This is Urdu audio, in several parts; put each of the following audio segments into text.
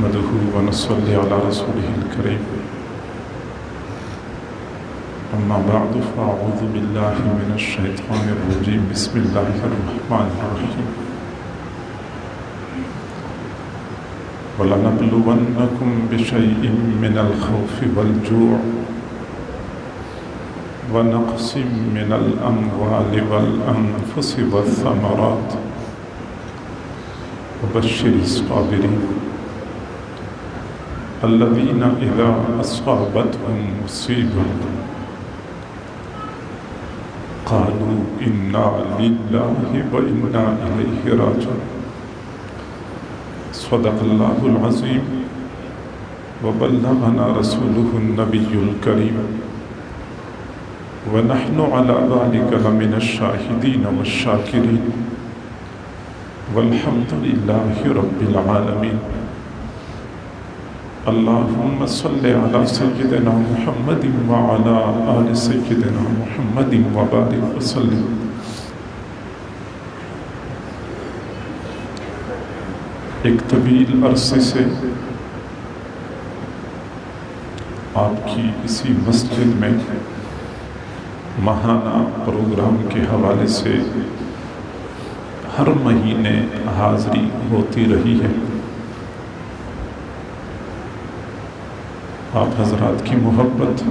نحمده ونصلي على رسوله الكريم أما بعد فأعوذ بالله من الشيطان الرجيم بسم الله الرحمن الرحيم وَلَنَبْلُوَنَّكُمْ بِشَيْءٍ مِّنَ الْخَوْفِ وَالْجُوعِ وَنَقْصٍ مِّنَ الْأَمْوَالِ وَالْأَنفُسِ وَالثَّمَرَاتِ وَبَشِّرِ الصَّابِرِينَ الَّذِينَ إِذَا أَصَابَتْهُم مُّصِيبَةٌ قَالُوا إِنَّا لِلَّهِ وَإِنَّا إِلَيْهِ راجعون صدق اللہ العظیم وبلغنا رسوله النبی الکریم ونحن على ذلك لمن الشاہدین والشاکرین والحمد للہ رب العالمین اللہم صل علی سیدنا محمد وعلى آل سیدنا محمد وبارک وسلم۔ ایک طویل عرصے سے آپ کی اسی مسجد میں ماہانہ پروگرام کے حوالے سے ہر مہینے حاضری ہوتی رہی ہے۔ آپ حضرات کی محبت،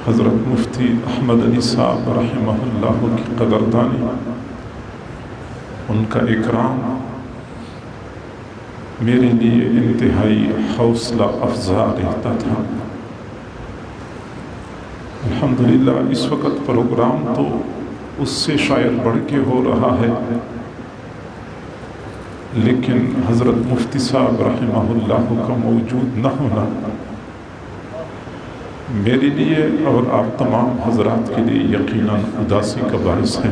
حضرت مفتی احمد علی صاحب رحمہ اللہ کی قدردانی، ان کا اکرام میرے لیے انتہائی حوصلہ افزا رہتا تھا۔ الحمدللہ اس وقت پروگرام تو اس سے شاید بڑھ کے ہو رہا ہے، لیکن حضرت مفتی صاحب رحمہ اللہ کا موجود نہ ہونا میرے لیے اور آپ تمام حضرات کے لیے یقیناً اداسی کا باعث ہے۔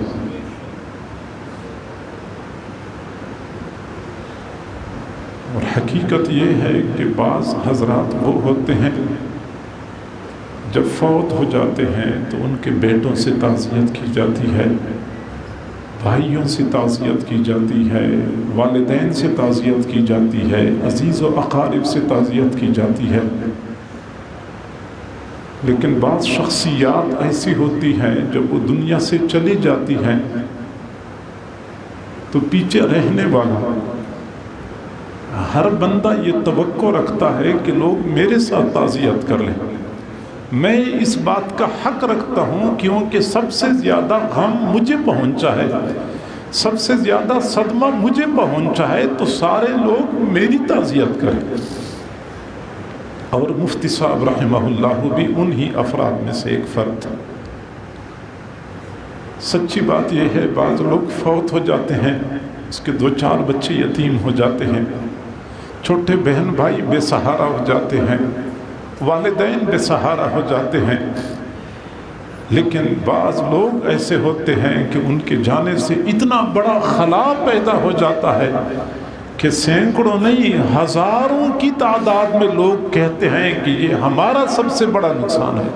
اور حقیقت یہ ہے کہ بعض حضرات وہ ہوتے ہیں جب فوت ہو جاتے ہیں تو ان کے بیٹوں سے تعزیت کی جاتی ہے، بھائیوں سے تعزیت کی جاتی ہے، والدین سے تعزیت کی جاتی ہے، عزیز و اقارب سے تعزیت کی جاتی ہے، لیکن بعض شخصیات ایسی ہوتی ہیں جب وہ دنیا سے چلی جاتی ہیں تو پیچھے رہنے والا ہر بندہ یہ توقع رکھتا ہے کہ لوگ میرے ساتھ تعزیت کر لیں۔ میں اس بات کا حق رکھتا ہوں کیونکہ سب سے زیادہ غم مجھے پہنچا ہے، سب سے زیادہ صدمہ مجھے پہنچا ہے، تو سارے لوگ میری تعزیت کریں۔ اور مفتی صاحب رحمہ اللہ بھی انہی افراد میں سے ایک فرد تھا۔ سچی بات یہ ہے، بعض لوگ فوت ہو جاتے ہیں، اس کے 2-4 بچے یتیم ہو جاتے ہیں، چھوٹے بہن بھائی بے سہارا ہو جاتے ہیں، والدین بے سہارا ہو جاتے ہیں، لیکن بعض لوگ ایسے ہوتے ہیں کہ ان کے جانے سے اتنا بڑا خلا پیدا ہو جاتا ہے کہ سینکڑوں نہیں ہزاروں کی تعداد میں لوگ کہتے ہیں کہ یہ ہمارا سب سے بڑا نقصان ہے۔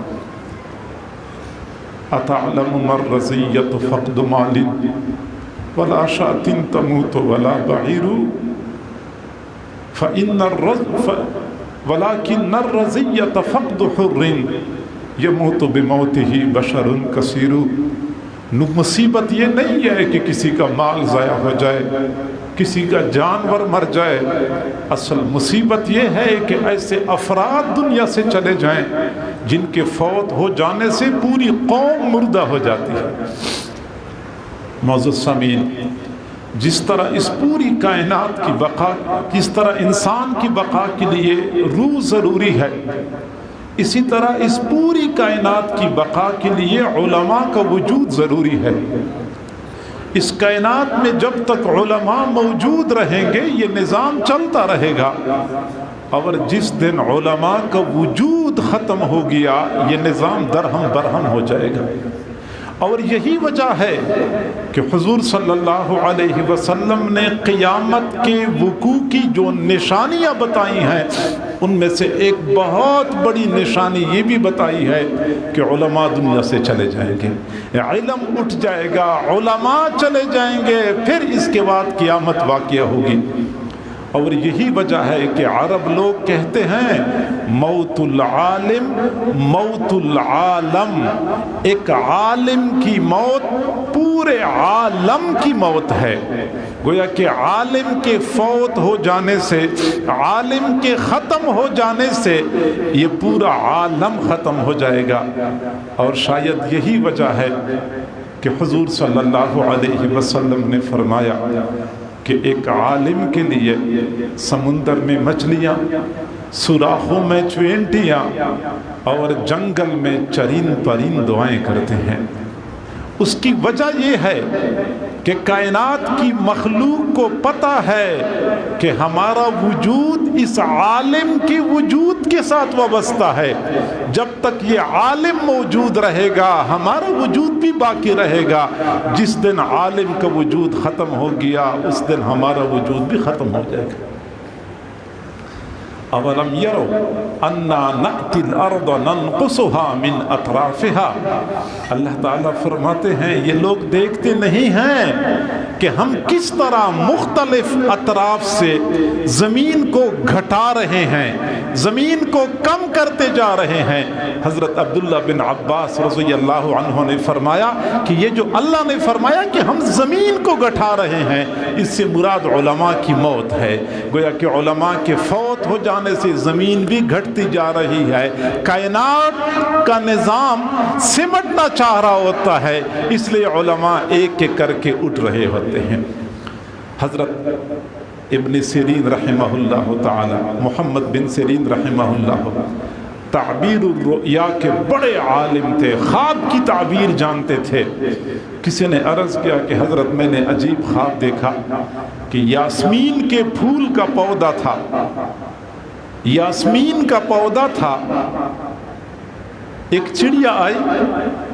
اتعلم من رزیت فقد مال ولا شاة تموت ولا بعیر وَلَكِنَّ الرَّزِيَّةَ فَقْدُ حُرٍّ يَمُوتُ بِمَوْتِهِ بَشَرٌ كَثِيرٌ۔ مصیبت یہ نہیں ہے کہ کسی کا مال ضائع ہو جائے، کسی کا جانور مر جائے، اصل مصیبت یہ ہے کہ ایسے افراد دنیا سے چلے جائیں جن کے فوت ہو جانے سے پوری قوم مردہ ہو جاتی ہے۔ معزز سامعین، جس طرح اس پوری کائنات کی بقا، جس طرح انسان کی بقا کے لیے روح ضروری ہے، اسی طرح اس پوری کائنات کی بقا کے لیے علماء کا وجود ضروری ہے۔ اس کائنات میں جب تک علماء موجود رہیں گے یہ نظام چلتا رہے گا، اور جس دن علماء کا وجود ختم ہو گیا یہ نظام درہم برہم ہو جائے گا۔ اور یہی وجہ ہے کہ حضور صلی اللہ علیہ وسلم نے قیامت کے وقوع کی جو نشانیاں بتائی ہیں ان میں سے ایک بہت بڑی نشانی یہ بھی بتائی ہے کہ علماء دنیا سے چلے جائیں گے، علم اٹھ جائے گا، علماء چلے جائیں گے، پھر اس کے بعد قیامت واقع ہوگی۔ اور یہی وجہ ہے کہ عرب لوگ کہتے ہیں موت العالم موت العالم، ایک عالم کی موت پورے عالم کی موت ہے۔ گویا کہ عالم کے فوت ہو جانے سے، عالم کے ختم ہو جانے سے یہ پورا عالم ختم ہو جائے گا۔ اور شاید یہی وجہ ہے کہ حضور صلی اللہ علیہ وسلم نے فرمایا کہ ایک عالم کے لیے سمندر میں مچھلیاں، سوراخوں میں چوینٹیاں اور جنگل میں چرند پرند دعائیں کرتے ہیں۔ اس کی وجہ یہ ہے کہ کائنات کی مخلوق کو پتہ ہے کہ ہمارا وجود اس عالم کے وجود کے ساتھ وابستہ ہے۔ جب تک یہ عالم موجود رہے گا ہمارا وجود بھی باقی رہے گا۔ جس دن عالم کا وجود ختم ہو گیا اس دن ہمارا وجود بھی ختم ہو جائے گا۔ اولم یروا انا نأتی الارض ننقصها من اطرافها، اللہ تعالیٰ فرماتے ہیں یہ لوگ دیکھتے نہیں ہیں کہ ہم کس طرح مختلف اطراف سے زمین کو گھٹا رہے ہیں، زمین کو کم کرتے جا رہے ہیں۔ حضرت عبداللہ بن عباس رضی اللہ عنہ نے فرمایا کہ یہ جو اللہ نے فرمایا کہ ہم زمین کو گھٹا رہے ہیں، اس سے مراد علماء کی موت ہے۔ گویا کہ علماء کے فوت ہو جانے سے زمین بھی گھٹتی جا رہی ہے، کائنات کا نظام سمٹنا چاہ رہا ہوتا ہے، اس لیے علماء ایک ایک کر کے اٹھ رہے ہوتے ہیں۔ حضرت ابن سیرین رحمہ اللہ تعالی، محمد بن سیرین رحمہ اللہ، تعبیر الرؤیا کے بڑے عالم تھے، خواب کی تعبیر جانتے تھے۔ کسی نے عرض کیا کہ حضرت میں نے عجیب خواب دیکھا کہ یاسمین کے پھول کا پودا تھا، یاسمین کا پودا تھا، ایک چڑیا آئی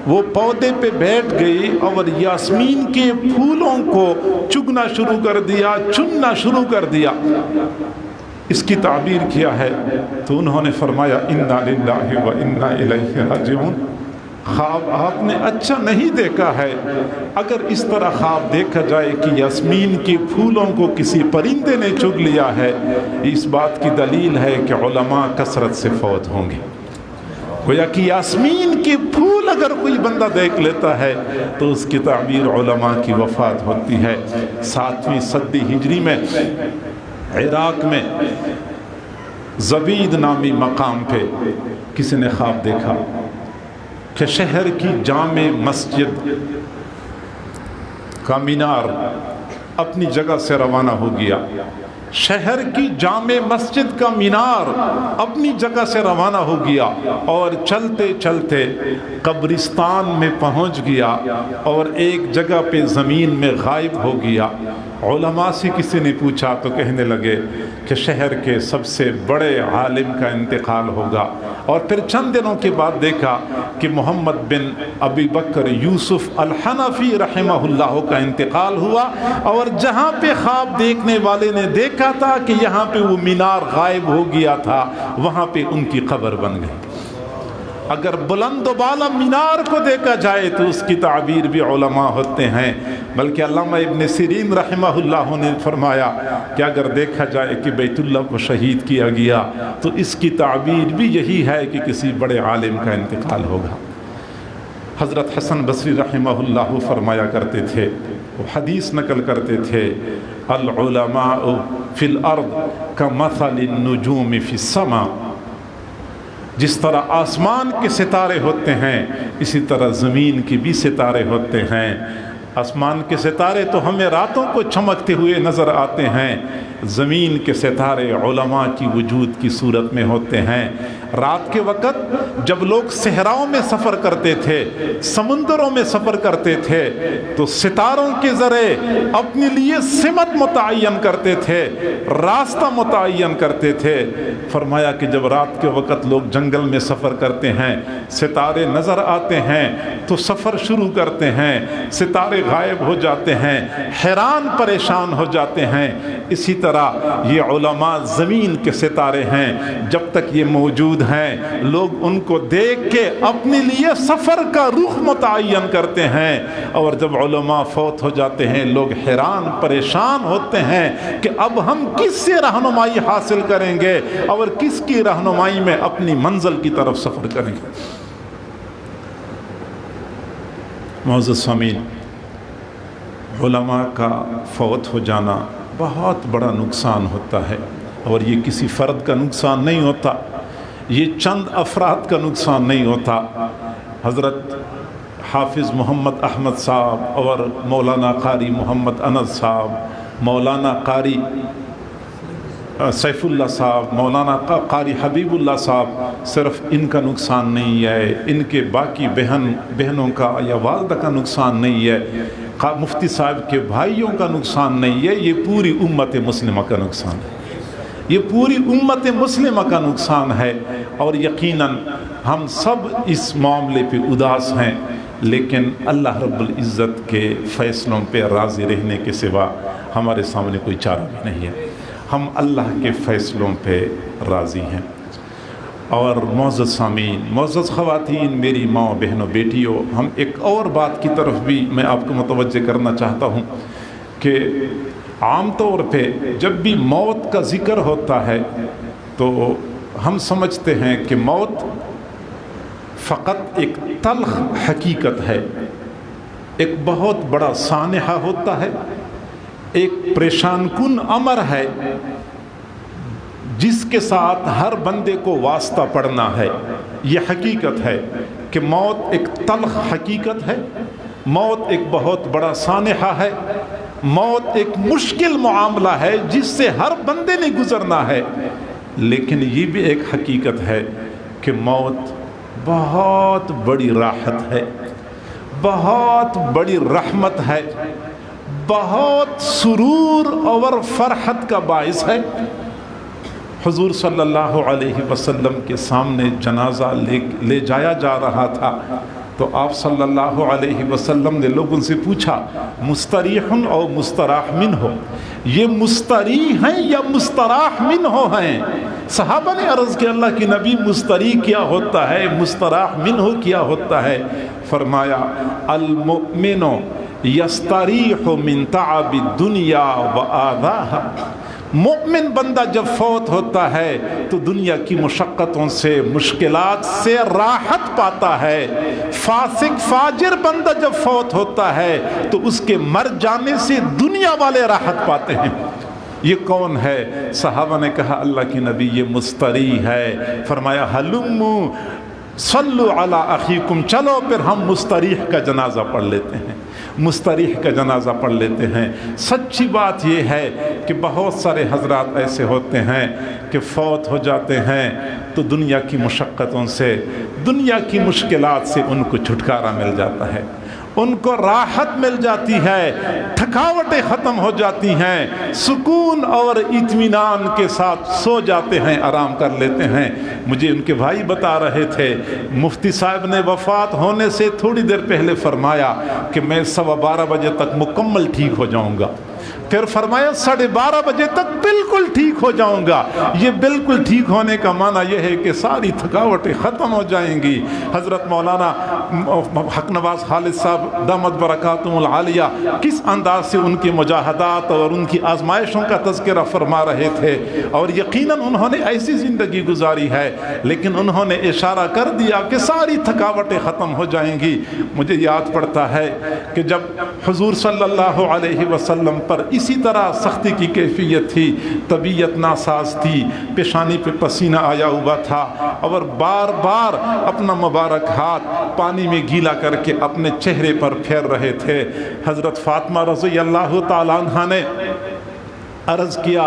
وہ پودے پہ بیٹھ گئی اور یاسمین کے پھولوں کو چگنا شروع کر دیا، چننا شروع کر دیا۔ اس کی تعبیر کیا ہے تو انہوں نے فرمایا انا للہ و انا الیہ راجعون۔ خواب آپ نے اچھا نہیں دیکھا ہے، اگر اس طرح خواب دیکھا جائے کہ یاسمین کے پھولوں کو کسی پرندے نے چگ لیا ہے، اس بات کی دلیل ہے کہ علماء کثرت سے فوت ہوں گے۔ گویا کہ یاسمین کے پھول اگر کوئی بندہ دیکھ لیتا ہے تو اس کی تعبیر علماء کی وفات ہوتی ہے۔ 7ویں صدی ہجری میں عراق میں زبید نامی مقام پہ کسی نے خواب دیکھا کہ شہر کی جامع مسجد کا مینار اپنی جگہ سے روانہ ہو گیا، شہر کی جامع مسجد کا مینار اپنی جگہ سے روانہ ہو گیا اور چلتے چلتے قبرستان میں پہنچ گیا اور ایک جگہ پہ زمین میں غائب ہو گیا۔ علماء سے کسی نے پوچھا تو کہنے لگے کہ شہر کے سب سے بڑے عالم کا انتقال ہوگا، اور پھر چند دنوں کے بعد دیکھا کہ محمد بن ابی بکر یوسف الحنفی رحمہ اللہ کا انتقال ہوا، اور جہاں پہ خواب دیکھنے والے نے دیکھا تھا کہ یہاں پہ وہ مینار غائب ہو گیا تھا، وہاں پہ ان کی قبر بن گئی۔ اگر بلند و بالا مینار کو دیکھا جائے تو اس کی تعبیر بھی علماء ہوتے ہیں، بلکہ علامہ ابن سیرین رحمہ اللہ نے فرمایا کہ اگر دیکھا جائے کہ بیت اللہ کو شہید کیا گیا تو اس کی تعبیر بھی یہی ہے کہ کسی بڑے عالم کا انتقال ہوگا۔ حضرت حسن بصری رحمہ اللہ فرمایا کرتے تھے، وہ حدیث نقل کرتے تھے، العلماء فی الارض کمثل النجوم فی السماء، جس طرح آسمان کے ستارے ہوتے ہیں اسی طرح زمین کے بھی ستارے ہوتے ہیں۔ آسمان کے ستارے تو ہمیں راتوں کو چمکتے ہوئے نظر آتے ہیں، زمین کے ستارے علماء کی وجود کی صورت میں ہوتے ہیں۔ رات کے وقت جب لوگ صحراؤں میں سفر کرتے تھے، سمندروں میں سفر کرتے تھے، تو ستاروں کے ذریعے اپنے لیے سمت متعین کرتے تھے، راستہ متعین کرتے تھے۔ فرمایا کہ جب رات کے وقت لوگ جنگل میں سفر کرتے ہیں، ستارے نظر آتے ہیں تو سفر شروع کرتے ہیں، ستارے غائب ہو جاتے ہیں، حیران پریشان ہو جاتے ہیں۔ اسی طرح یہ علماء زمین کے ستارے ہیں، جب تک یہ موجود ہیں لوگ ان کو دیکھ کے اپنے لیے سفر کا رخ متعین کرتے ہیں، اور جب علماء فوت ہو جاتے ہیں لوگ حیران پریشان ہوتے ہیں کہ اب ہم کس سے رہنمائی حاصل کریں گے اور کس کی رہنمائی میں اپنی منزل کی طرف سفر کریں گے۔ معزز سامعین، علماء کا فوت ہو جانا بہت بڑا نقصان ہوتا ہے، اور یہ کسی فرد کا نقصان نہیں ہوتا، یہ چند افراد کا نقصان نہیں ہوتا۔ حضرت حافظ محمد احمد صاحب اور مولانا قاری محمد انس صاحب، مولانا قاری سیف اللہ صاحب، مولانا قاری حبیب اللہ صاحب، صرف ان کا نقصان نہیں ہے، ان کے باقی بہنوں کا یا والدہ کا نقصان نہیں ہے، مفتی صاحب کے بھائیوں کا نقصان نہیں ہے، یہ پوری امت مسلمہ کا نقصان ہے، یہ پوری امت مسلمہ کا نقصان ہے۔ اور یقیناً ہم سب اس معاملے پہ اداس ہیں، لیکن اللہ رب العزت کے فیصلوں پہ راضی رہنے کے سوا ہمارے سامنے کوئی چارہ بھی نہیں ہے۔ ہم اللہ کے فیصلوں پہ راضی ہیں۔ اور معزز سامعین، معزز خواتین، میری ماں، بہنوں، بیٹیوں، ہم ایک اور بات کی طرف بھی میں آپ کو متوجہ کرنا چاہتا ہوں کہ عام طور پہ جب بھی موت کا ذکر ہوتا ہے تو ہم سمجھتے ہیں کہ موت فقط ایک تلخ حقیقت ہے، ایک بہت بڑا سانحہ ہوتا ہے، ایک پریشان کن امر ہے جس کے ساتھ ہر بندے کو واسطہ پڑنا ہے۔ یہ حقیقت ہے کہ موت ایک تلخ حقیقت ہے، موت ایک بہت بڑا سانحہ ہے، موت ایک مشکل معاملہ ہے جس سے ہر بندے نے گزرنا ہے، لیکن یہ بھی ایک حقیقت ہے کہ موت بہت بڑی راحت ہے، بہت بڑی رحمت ہے، بہت سرور اور فرحت کا باعث ہے۔ حضور صلی اللہ علیہ وسلم کے سامنے جنازہ لے جایا جا رہا تھا تو آپ صلی اللہ علیہ وسلم نے لوگوں سے پوچھا، مستریح اور مستراح منہ، یہ مستریح ہیں یا مستراح منہ ہیں؟ صحابہ نے عرض کیا، اللہ کے نبی، مستریح کیا ہوتا ہے، مستراح منہ کیا ہوتا ہے؟ فرمایا، المؤمن یستریح من تعب الدنیا وآذاہا، مومن بندہ جب فوت ہوتا ہے تو دنیا کی مشقتوں سے، مشکلات سے راحت پاتا ہے۔ فاسق فاجر بندہ جب فوت ہوتا ہے تو اس کے مر جانے سے دنیا والے راحت پاتے ہیں۔ یہ کون ہے؟ صحابہ نے کہا، اللہ کی نبی، یہ مستریح ہے۔ فرمایا، ہلمو صلو علی اخیکم، چلو پھر ہم مستریح کا جنازہ پڑھ لیتے ہیں، مستریح کا جنازہ پڑھ لیتے ہیں۔ سچی بات یہ ہے کہ بہت سارے حضرات ایسے ہوتے ہیں کہ فوت ہو جاتے ہیں تو دنیا کی مشقتوں سے، دنیا کی مشکلات سے ان کو چھٹکارا مل جاتا ہے، ان کو راحت مل جاتی ہے، تھکاوٹیں ختم ہو جاتی ہیں، سکون اور اطمینان کے ساتھ سو جاتے ہیں، آرام کر لیتے ہیں۔ مجھے ان کے بھائی بتا رہے تھے، مفتی صاحب نے وفات ہونے سے تھوڑی دیر پہلے فرمایا کہ میں 12:15 بجے تک مکمل ٹھیک ہو جاؤں گا، پھر فرمایا 12:30 بجے تک بالکل ٹھیک ہو جاؤں گا۔ یہ بالکل ٹھیک ہونے کا معنی یہ ہے کہ ساری تھکاوٹیں ختم ہو جائیں گی۔ حضرت مولانا حق نواز خالد صاحب دامت برکاتہم العالیہ کس انداز سے ان کی مجاہدات اور ان کی آزمائشوں کا تذکرہ فرما رہے تھے، اور یقیناً انہوں نے ایسی زندگی گزاری ہے، لیکن انہوں نے اشارہ کر دیا کہ ساری تھکاوٹیں ختم ہو جائیں گی۔ مجھے یاد پڑتا ہے کہ جب حضور صلی اللہ علیہ وسلم پر اسی طرح سختی کی کیفیت تھی، طبیعت ناساز تھی، پیشانی پہ پسینہ آیا ہوا تھا، اور بار بار اپنا مبارک ہاتھ پانی میں گیلا کر کے اپنے چہرے پر پھیر رہے تھے، حضرت فاطمہ رضی اللہ تعالیٰ عنہا نے عرض کیا،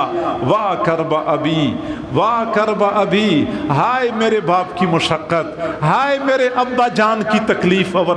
واہ کرب ابی، واہ کرب ابی، ہائے میرے باپ کی مشقت، ہائے میرے ابا جان کی تکلیف اور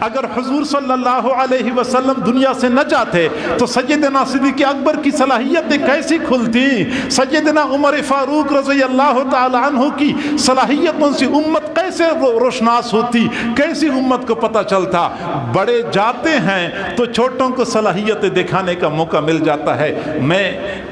اگر حضور صلی اللہ علیہ وسلم دنیا سے نہ جاتے تو سیدنا صدیق اکبر کی صلاحیتیں کیسی کھلتی، سیدنا عمر فاروق رضی اللہ تعالی عنہ کی صلاحیتوں سے امت کیسے روشناس ہوتی، کیسی امت کو پتہ چلتا۔ بڑے جاتے ہیں تو چھوٹوں کو صلاحیتیں دکھانے کا موقع مل جاتا ہے۔ میں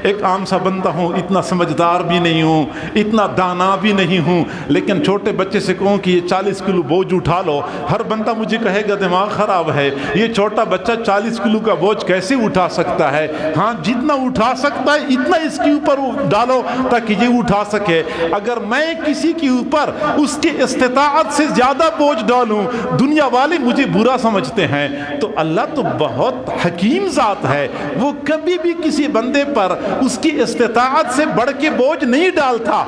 ایک عام سا بندہ ہوں، اتنا سمجھدار بھی نہیں ہوں، اتنا دانا بھی نہیں ہوں، لیکن چھوٹے بچے سے کہوں کہ یہ 40 کلو بوجھ اٹھا لو، ہر بندہ مجھے کہے گا دماغ خراب ہے، یہ چھوٹا بچہ 40 کلو کا بوجھ کیسے اٹھا سکتا ہے؟ ہاں جتنا اٹھا سکتا ہے اتنا اس کے اوپر ڈالو تاکہ یہ اٹھا سکے۔ اگر میں کسی کے اوپر اس کی استطاعت سے زیادہ بوجھ ڈالوں، دنیا والے مجھے برا سمجھتے ہیں، تو اللہ تو بہت حکیم ذات ہے، وہ کبھی بھی کسی بندے پر اس کی استطاعت سے بڑھ کے بوجھ نہیں ڈالتا۔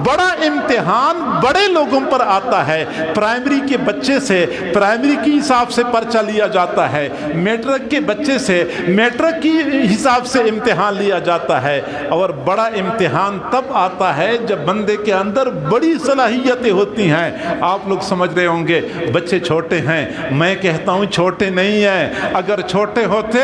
بڑا امتحان بڑے لوگوں پر آتا ہے، پرائمری کے بچے سے پرائمری کی حساب سے پرچہ لیا جاتا ہے، میٹرک کے بچے سے میٹرک کی حساب سے امتحان لیا جاتا ہے، اور بڑا امتحان تب آتا ہے جب بندے کے اندر بڑی صلاحیتیں ہوتی ہیں۔ آپ لوگ سمجھ رہے ہوں گے بچے چھوٹے ہیں، میں کہتا ہوں چھوٹے نہیں ہیں، اگر چھوٹے ہوتے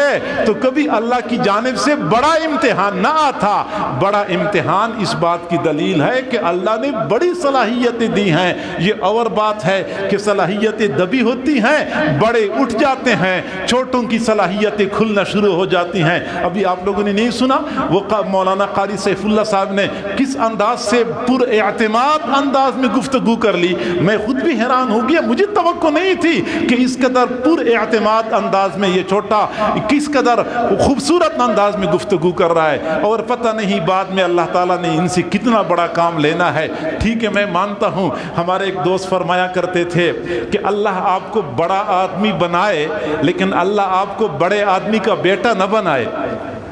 تو کبھی اللہ کی جانب سے بڑا امتحان نہ آتا۔ بڑا امتحان اس بات کی دلیل ہے کہ اللہ نے بڑی صلاحیتیں دی ہیں۔ یہ اور بات ہے کہ صلاحیتیں دبی ہوتی ہیں، بڑے اٹھ جاتے ہیں، چھوٹوں کی صلاحیتیں کھلنا شروع ہو جاتی ہیں۔ ابھی آپ لوگوں نے نہیں سنا وہ مولانا قاری سیف اللہ صاحب نے کس انداز سے پر اعتماد انداز میں گفتگو کر لی، میں خود بھی حیران ہو گیا، مجھے توقع نہیں تھی کہ اس قدر پر اعتماد انداز میں یہ چھوٹا کس قدر خوبصورت انداز میں گفتگو کر رہا ہے، اور پتہ نہیں بعد میں اللہ تعالیٰ نے ان سے کتنا بڑا کام لینا ہے۔ ٹھیک ہے، میں مانتا ہوں، ہمارے ایک دوست فرمایا کرتے تھے کہ اللہ آپ کو بڑا آدمی بنائے لیکن اللہ آپ کو بڑے آدمی کا بیٹا نہ بنائے،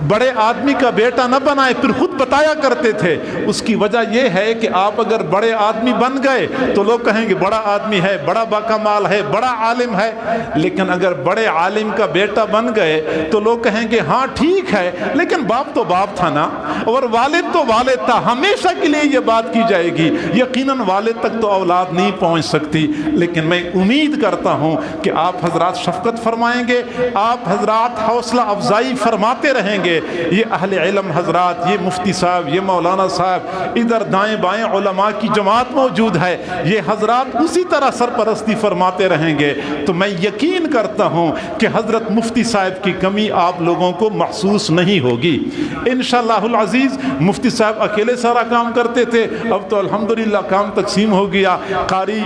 بڑے آدمی کا بیٹا نہ بنائے۔ پھر خود بتایا کرتے تھے اس کی وجہ یہ ہے کہ آپ اگر بڑے آدمی بن گئے تو لوگ کہیں گے بڑا آدمی ہے، بڑا باکمال ہے، بڑا عالم ہے، لیکن اگر بڑے عالم کا بیٹا بن گئے تو لوگ کہیں گے ہاں ٹھیک ہے لیکن باپ تو باپ تھا نا، اور والد تو والد تھا، ہمیشہ کے لیے یہ بات کی جائے گی۔ یقیناً والد تک تو اولاد نہیں پہنچ سکتی، لیکن میں امید کرتا ہوں کہ آپ حضرات شفقت فرمائیں گے، آپ حضرات حوصلہ افزائی فرماتے رہیں گے۔ یہ اہل علم حضرات، یہ مفتی صاحب، یہ مولانا صاحب، ادھر دائیں بائیں علماء کی جماعت موجود ہے، یہ حضرات اسی طرح سرپرستی فرماتے رہیں گے، تو میں یقین کرتا ہوں کہ حضرت مفتی صاحب کی کمی آپ لوگوں کو محسوس نہیں ہوگی انشاءاللہ العزیز۔ مفتی صاحب اکیلے سارا کام کرتے تھے، اب تو الحمدللہ کام تقسیم ہو گیا۔ قاری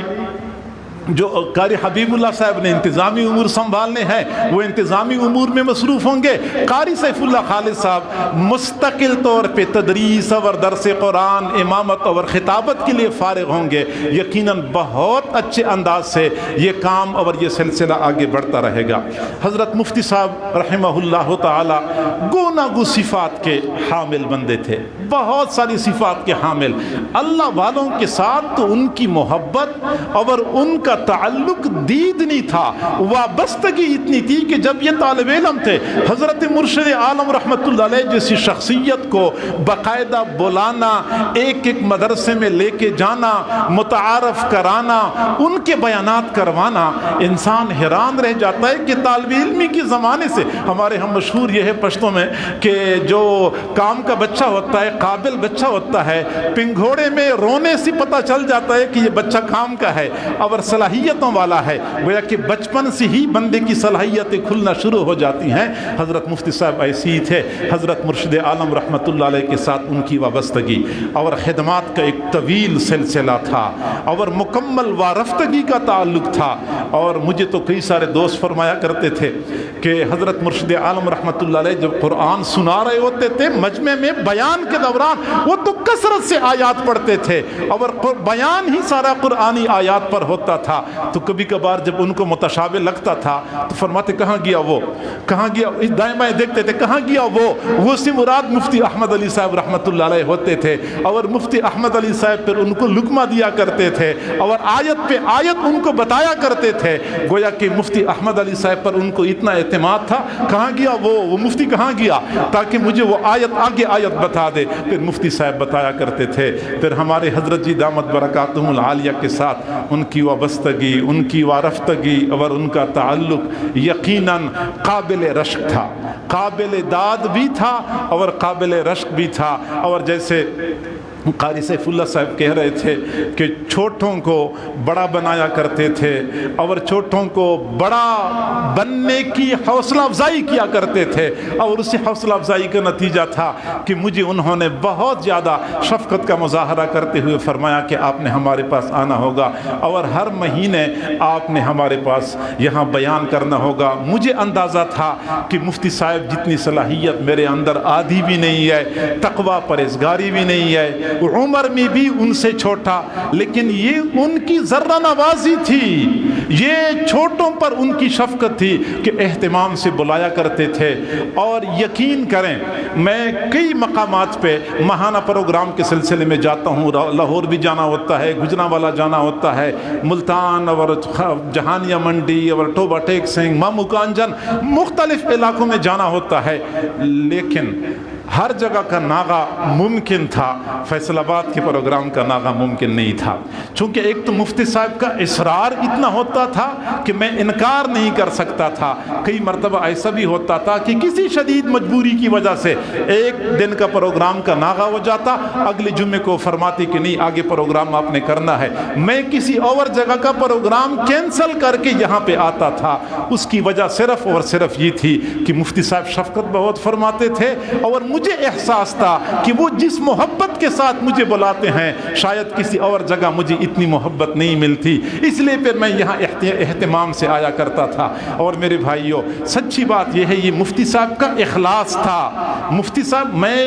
حبیب اللہ صاحب نے انتظامی امور سنبھالنے ہیں، وہ انتظامی امور میں مصروف ہوں گے۔ قاری سیف اللہ خالد صاحب مستقل طور پہ تدریس اور درس قرآن، امامت اور خطابت کے لیے فارغ ہوں گے۔ یقیناً بہت اچھے انداز سے یہ کام اور یہ سلسلہ آگے بڑھتا رہے گا۔ حضرت مفتی صاحب رحمہ اللہ تعالی گوناگو صفات کے حامل بندے تھے، بہت ساری صفات کے حامل۔ اللہ والوں کے ساتھ تو ان کی محبت اور ان کا تعلق دیدنی تھا، وابستگی اتنی تھی کہ جب یہ طالب علم تھے، حضرت مرشد عالم رحمت اللہ علیہ جیسی شخصیت کو باقاعدہ بلانا، ایک ایک مدرسے میں لے کے جانا، متعارف کرانا، ان کے بیانات کروانا، انسان حیران رہ جاتا ہے کہ طالب علمی کے زمانے سے ہمارے ہم مشہور یہ ہے پشتوں میں کہ جو کام کا بچہ ہوتا ہے، قابل بچہ ہوتا ہے، پنگھوڑے میں رونے سے پتہ چل جاتا ہے کہ یہ بچہ کام کا ہے اور صلاحیتوں والا ہے، گویا کہ بچپن سے ہی بندے کی صلاحیتیں کھلنا شروع ہو جاتی ہیں۔ حضرت مفتی صاحب ایسے ہی تھے، حضرت مرشد عالم رحمت اللہ علیہ کے ساتھ ان کی وابستگی اور خدمات کا ایک طویل سلسلہ تھا اور مکمل وارفتگی کا تعلق تھا۔ اور مجھے تو کئی سارے دوست فرمایا کرتے تھے کہ حضرت مرشد عالم رحمت اللہ علیہ جب قرآن سنا رہے ہوتے تھے مجمع میں بیان کے دوران، وہ تو کثرت سے آیات پڑھتے تھے اور بیان ہی سارا قرآنی آیات پر ہوتا تھا، تو کبھی کبھار جب ان کو متشابہ لگتا تھا تو فرماتے کہاں گیا وہ، کہاں گیا، دائیں بائیں دیکھتے تھے کہاں گیا وہ سے مراد مفتی احمد علی صاحب رحمت اللہ علیہ ہوتے تھے، اور مفتی احمد علی صاحب پھر ان کو لقمہ دیا کرتے تھے اور آیت پہ آیت ان کو بتایا کرتے تھے، گویا کہ مفتی احمد علی صاحب پر ان کو اتنا اعتماد تھا، کہاں گیا وہ مفتی کہاں گیا، تاکہ مجھے وہ آیت آگے آیت بتا دے، پھر مفتی صاحب بتایا کرتے تھے۔ پھر ہمارے حضرت جی دامت برکاتہم العالیہ کے ساتھ ان کی وابستگی وابستگی، ان کی وارفتگی اور ان کا تعلق یقیناً قابل رشک تھا، قابل داد بھی تھا اور قابل رشک بھی تھا۔ اور جیسے قاری سیف اللہ صاحب کہہ رہے تھے کہ چھوٹوں کو بڑا بنایا کرتے تھے اور چھوٹوں کو بڑا بننے کی حوصلہ افزائی کیا کرتے تھے، اور اسی حوصلہ افزائی کا نتیجہ تھا کہ مجھے انہوں نے بہت زیادہ شفقت کا مظاہرہ کرتے ہوئے فرمایا کہ آپ نے ہمارے پاس آنا ہوگا اور ہر مہینے آپ نے ہمارے پاس یہاں بیان کرنا ہوگا۔ مجھے اندازہ تھا کہ مفتی صاحب جتنی صلاحیت میرے اندر آدھی بھی نہیں ہے، تقویٰ پرہیزگاری بھی نہیں ہے، عمر میں بھی ان سے چھوٹا، لیکن یہ ان کی ذرہ نوازی تھی، یہ چھوٹوں پر ان کی شفقت تھی کہ اہتمام سے بلایا کرتے تھے۔ اور یقین کریں میں کئی مقامات پہ ماہانہ پروگرام کے سلسلے میں جاتا ہوں، لاہور بھی جانا ہوتا ہے، گجرانوالہ جانا ہوتا ہے، ملتان اور جہانیہ منڈی اور ٹوبہ ٹیک سنگھ، مامو کانجن، مختلف علاقوں میں جانا ہوتا ہے، لیکن ہر جگہ کا ناغہ ممکن تھا، فیصل آباد کے پروگرام کا ناغہ ممکن نہیں تھا، چونکہ ایک تو مفتی صاحب کا اصرار اتنا ہوتا تھا کہ میں انکار نہیں کر سکتا تھا۔ کئی مرتبہ ایسا بھی ہوتا تھا کہ کسی شدید مجبوری کی وجہ سے ایک دن کا پروگرام کا ناغہ ہو جاتا، اگلے جمعے کو فرماتی کہ نہیں آگے پروگرام آپ نے کرنا ہے، میں کسی اور جگہ کا پروگرام کینسل کر کے یہاں پہ آتا تھا۔ اس کی وجہ صرف اور صرف یہ تھی کہ مفتی صاحب شفقت بہت فرماتے تھے، اور مجھے احساس تھا کہ وہ جس محبت کے ساتھ مجھے بلاتے ہیں شاید کسی اور جگہ مجھے اتنی محبت نہیں ملتی، اس لیے پھر میں یہاں اہتمام سے آیا کرتا تھا۔ اور میرے بھائیوں سچی بات یہ ہے، یہ مفتی صاحب کا اخلاص تھا۔ مفتی صاحب، میں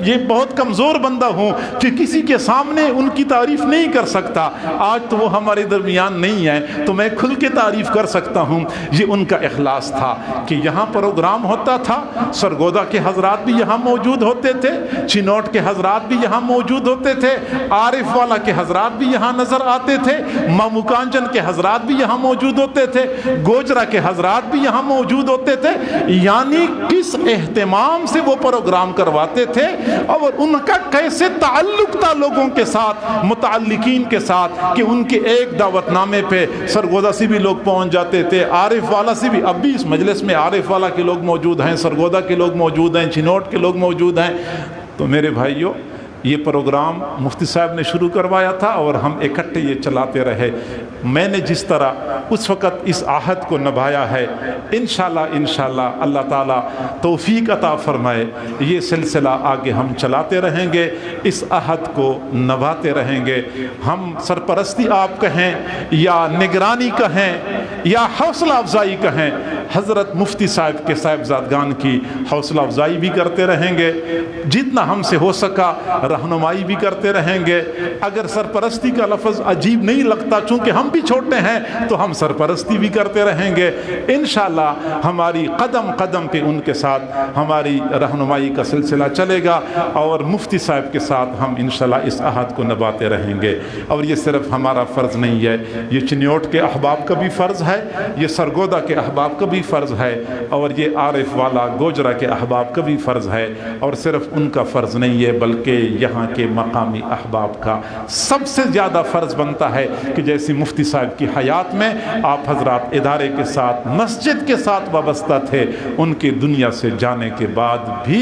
یہ بہت کمزور بندہ ہوں کہ کسی کے سامنے ان کی تعریف نہیں کر سکتا، آج تو وہ ہمارے درمیان نہیں ہے تو میں کھل کے تعریف کر سکتا ہوں۔ یہ ان کا اخلاص تھا کہ یہاں پروگرام ہوتا تھا، سرگودا کے حضرات بھی یہاں موجود ہوتے تھے، چنوٹ کے حضرات بھی یہاں موجود ہوتے تھے، عارف والا کے حضرات بھی یہاں نظر آتے تھے، مامو کانچن کے حضرات بھی یہاں موجود ہوتے تھے، گوجرا کے حضرات بھی یہاں موجود ہوتے تھے۔ یعنی کس اہتمام سے وہ پروگرام کرواتے تھے اور ان کا کیسے تعلق تھا لوگوں کے ساتھ، متعلقین کے ساتھ، کہ ان کے ایک دعوت نامے پہ سرگودا سے بھی لوگ پہنچ جاتے تھے، عارف والا سے بھی۔ اب بھی اس مجلس میں عارف والا کے لوگ موجود ہیں، سرگودا کے لوگ موجود ہیں، چنوٹ کے لوگ موجود ہیں۔ تو میرے بھائیوں یہ پروگرام مفتی صاحب نے شروع کروایا تھا اور ہم اکٹھے یہ چلاتے رہے۔ میں نے جس طرح اس وقت اس عہد کو نبھایا ہے، انشاءاللہ اللہ تعالیٰ توفیق عطا فرمائے، یہ سلسلہ آگے ہم چلاتے رہیں گے، اس عہد کو نبھاتے رہیں گے۔ ہم سرپرستی آپ کہیں یا نگرانی کہیں یا حوصلہ افزائی کہیں، حضرت مفتی صاحب کے صاحبزادگان کی حوصلہ افزائی بھی کرتے رہیں گے، جتنا ہم سے ہو سکا رہنمائی بھی کرتے رہیں گے۔ اگر سرپرستی کا لفظ عجیب نہیں لگتا، چونکہ ہم بھی چھوٹے ہیں تو ہم سرپرستی بھی کرتے رہیں گے۔ انشاءاللہ ہماری قدم قدم پہ ان کے ساتھ ہماری رہنمائی کا سلسلہ چلے گا، اور مفتی صاحب کے ساتھ ہم انشاءاللہ اس عہد کو نبھاتے رہیں گے۔ اور یہ صرف ہمارا فرض نہیں ہے، یہ چنیوٹ کے احباب کا بھی فرض ہے، یہ سرگودا کے احباب کا بھی فرض ہے، اور یہ عارف والا گوجرا کے احباب کا بھی فرض ہے، اور صرف ان کا فرض نہیں ہے بلکہ یہاں کے مقامی احباب کا سب سے زیادہ فرض بنتا ہے کہ جیسے مفتی صاحب کی حیات میں آپ حضرات ادارے کے ساتھ، مسجد کے ساتھ وابستہ تھے، ان کے دنیا سے جانے کے بعد بھی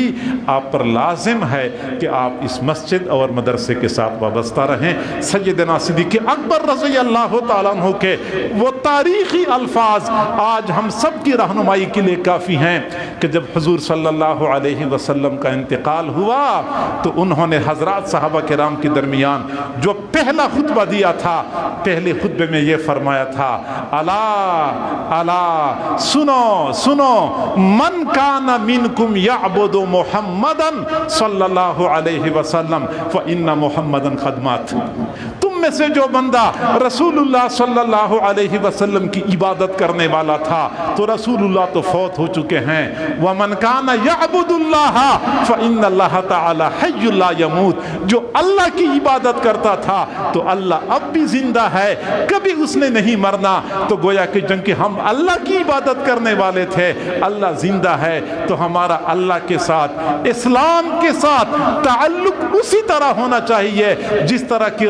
آپ پر لازم ہے کہ آپ اس مسجد اور مدرسے کے ساتھ وابستہ رہیں۔ سیدنا صدیق اکبر رضی اللہ تعالیٰ عنہ کے وہ تاریخی الفاظ آج ہم سب کی رہنمائی کے لیے کافی ہیں کہ جب حضور صلی اللہ علیہ وسلم کا انتقال ہوا تو انہوں نے حضرات صحابہ کرام کے درمیان جو پہلا خطبہ دیا تھا، پہلے خطبے میں یہ فرمایا تھا، الا الا سنو سنو، من کان منکم یعبد محمدا صلی اللہ علیہ وسلم فإن محمدا قد مات۔ تم میں سے جو بندہ رسول اللہ صلی اللہ علیہ وسلم کی عبادت کرنے والا تھا تو رسول اللہ تو فوت ہو چکے ہیں۔ ومن کان یعبد اللہ فإن اللہ تعالی حی لا یموت، جو اللہ کی عبادت کرتا تھا تو اللہ اب بھی زندہ ہے، کبھی اس نے نہیں مرنا۔ تو گویا کہ جن کے ہم اللہ کی عبادت کرنے والے تھے، اللہ زندہ ہے، تو ہمارا اللہ کے ساتھ، اسلام کے ساتھ تعلق اسی طرح ہونا چاہیے جس طرح کہ